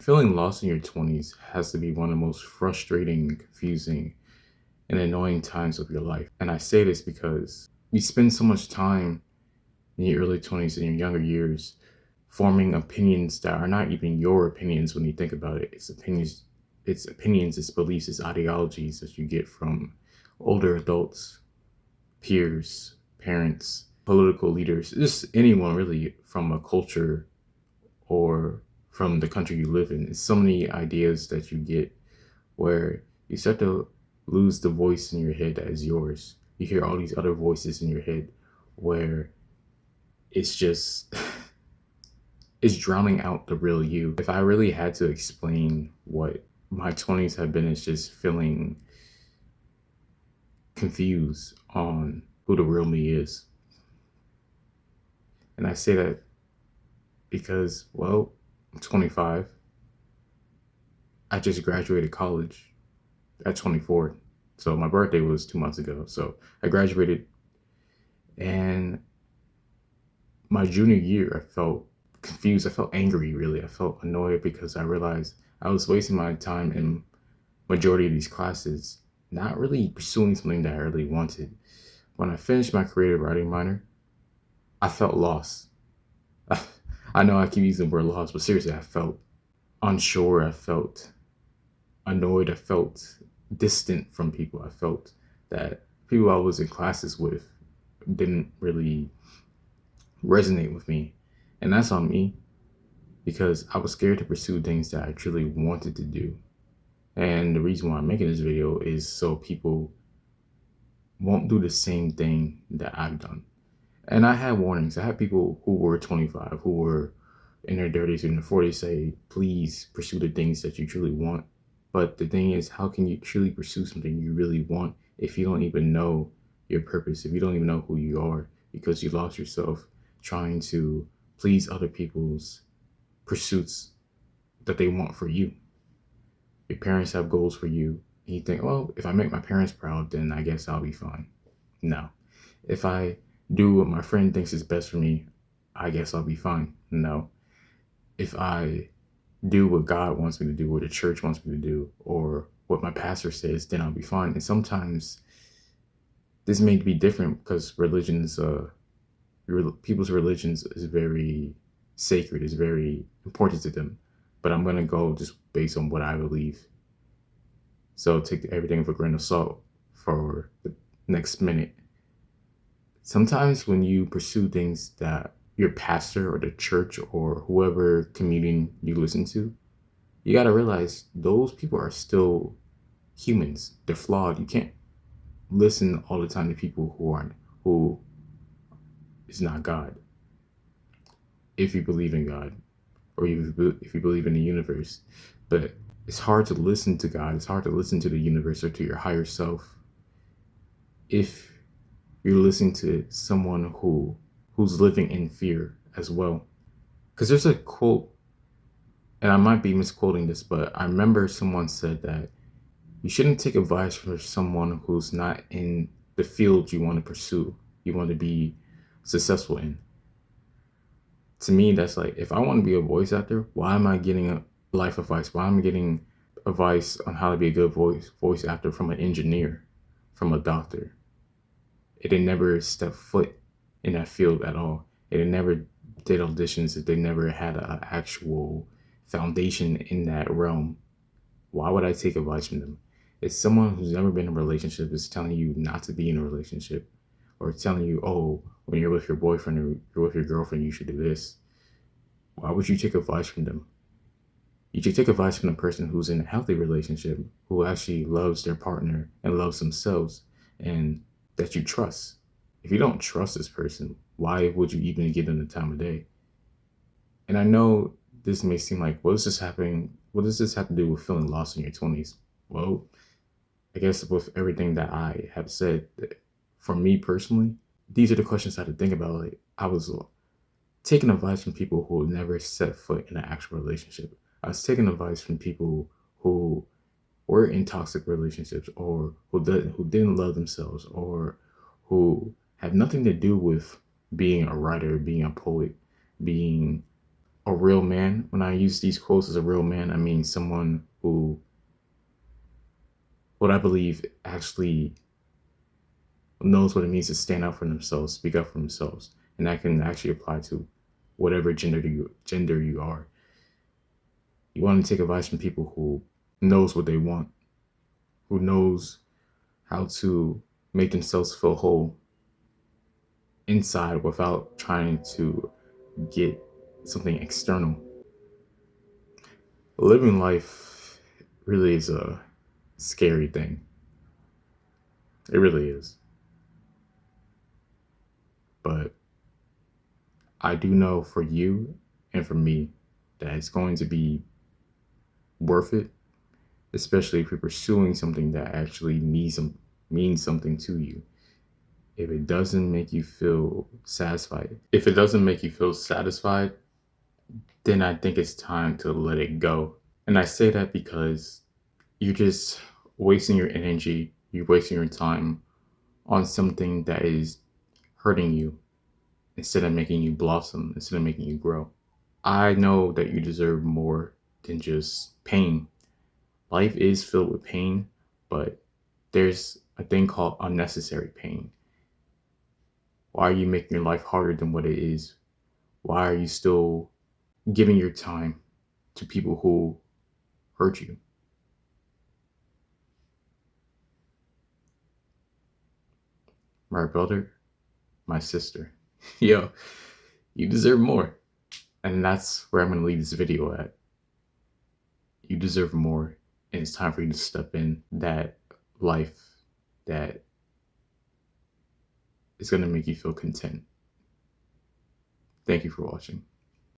Feeling lost in your 20s has to be one of the most frustrating, confusing, and annoying times of your life. And I say this because you spend so much time in your early 20s and your younger years forming opinions that are not even your opinions when you think about it. It's opinions, it's beliefs, it's ideologies that you get from older adults, peers, parents, political leaders, just anyone really from a culture or from the country you live in. It's so many ideas that you get where you start to lose the voice in your head that is yours. You hear all these other voices in your head where it's just it's drowning out the real you. If I really had to explain what my 20s have been, it's just feeling confused on who the real me is. And I say that because, well, I'm 25. I just graduated college at 24. So my birthday was 2 months ago. So I graduated, and my junior year, I felt confused. I felt angry, really. I felt annoyed because I realized I was wasting my time in majority of these classes, not really pursuing something that I really wanted. When I finished my creative writing minor, I felt lost. I know I keep using the word lost, but seriously, I felt unsure. I felt annoyed. I felt distant from people. I felt that people I was in classes with didn't really resonate with me. And that's on me because I was scared to pursue things that I truly wanted to do. And the reason why I'm making this video is so people won't do the same thing that I've done. And I had warnings. I had people who were 25, who were in their 30s and their 40s say, please pursue the things that you truly want. But the thing is, how can you truly pursue something you really want if you don't even know your purpose, if you don't even know who you are, because you lost yourself trying to please other people's pursuits that they want for you. Your parents have goals for you, and you think, well, if I make my parents proud, then I guess I'll be fine. No. If I do what my friend thinks is best for me, I guess I'll be fine. No. If I do what God wants me to do, what the church wants me to do, or what my pastor says, then I'll be fine. And sometimes this may be different because people's religions is very sacred, is very important to them. But I'm gonna go just based on what I believe. So take everything with a grain of salt for the next minute. Sometimes when you pursue things that your pastor or the church or whoever communion you listen to, you got to realize those people are still humans. They're flawed. You can't listen all the time to people who is not God. If you believe in God or if you believe in the universe, but it's hard to listen to God. It's hard to listen to the universe or to your higher self if you're listening to someone who's living in fear as well. Because there's a quote, and I might be misquoting this, but I remember someone said that you shouldn't take advice from someone who's not in the field you want to pursue, you want to be successful in. To me, that's like, if I want to be a voice actor, why am I getting a life advice? Why am I getting advice on how to be a good voice actor from an engineer, from a doctor? It had never stepped foot in that field at all. It had never did auditions. If they never had an actual foundation in that realm. Why would I take advice from them? It's someone who's never been in a relationship is telling you not to be in a relationship, or telling you, oh, when you're with your boyfriend or you're with your girlfriend, you should do this. Why would you take advice from them? You should take advice from the person who's in a healthy relationship, who actually loves their partner and loves themselves, and that you trust. If you don't trust this person, why would you even give them the time of day? And I know this may seem like, what is this happening? What does this have to do with feeling lost in your 20s? Well, I guess with everything that I have said, for me personally, these are the questions I had to think about. Like, I was taking advice from people who never set foot in an actual relationship. I was taking advice from people who were in toxic relationships, or who didn't love themselves, or who had nothing to do with being a writer, being a poet, being a real man. When I use these quotes as a real man, I mean someone who, what I believe, actually knows what it means to stand up for themselves, speak up for themselves, and that can actually apply to whatever gender you are. You want to take advice from people who knows what they want, who knows how to make themselves feel whole inside without trying to get something external. Living life really is a scary thing. It really is. But I do know for you and for me that it's going to be worth it, especially if you're pursuing something that actually means something to you. If it doesn't make you feel satisfied, then I think it's time to let it go. And I say that because you're just wasting your energy, you're wasting your time on something that is hurting you instead of making you blossom, instead of making you grow. I know that you deserve more than just pain. Life is filled with pain, but there's a thing called unnecessary pain. Why are you making your life harder than what it is? Why are you still giving your time to people who hurt you? My brother, my sister. Yo, you deserve more. And that's where I'm going to leave this video at. You deserve more. And it's time for you to step in that life that is going to make you feel content. Thank you for watching.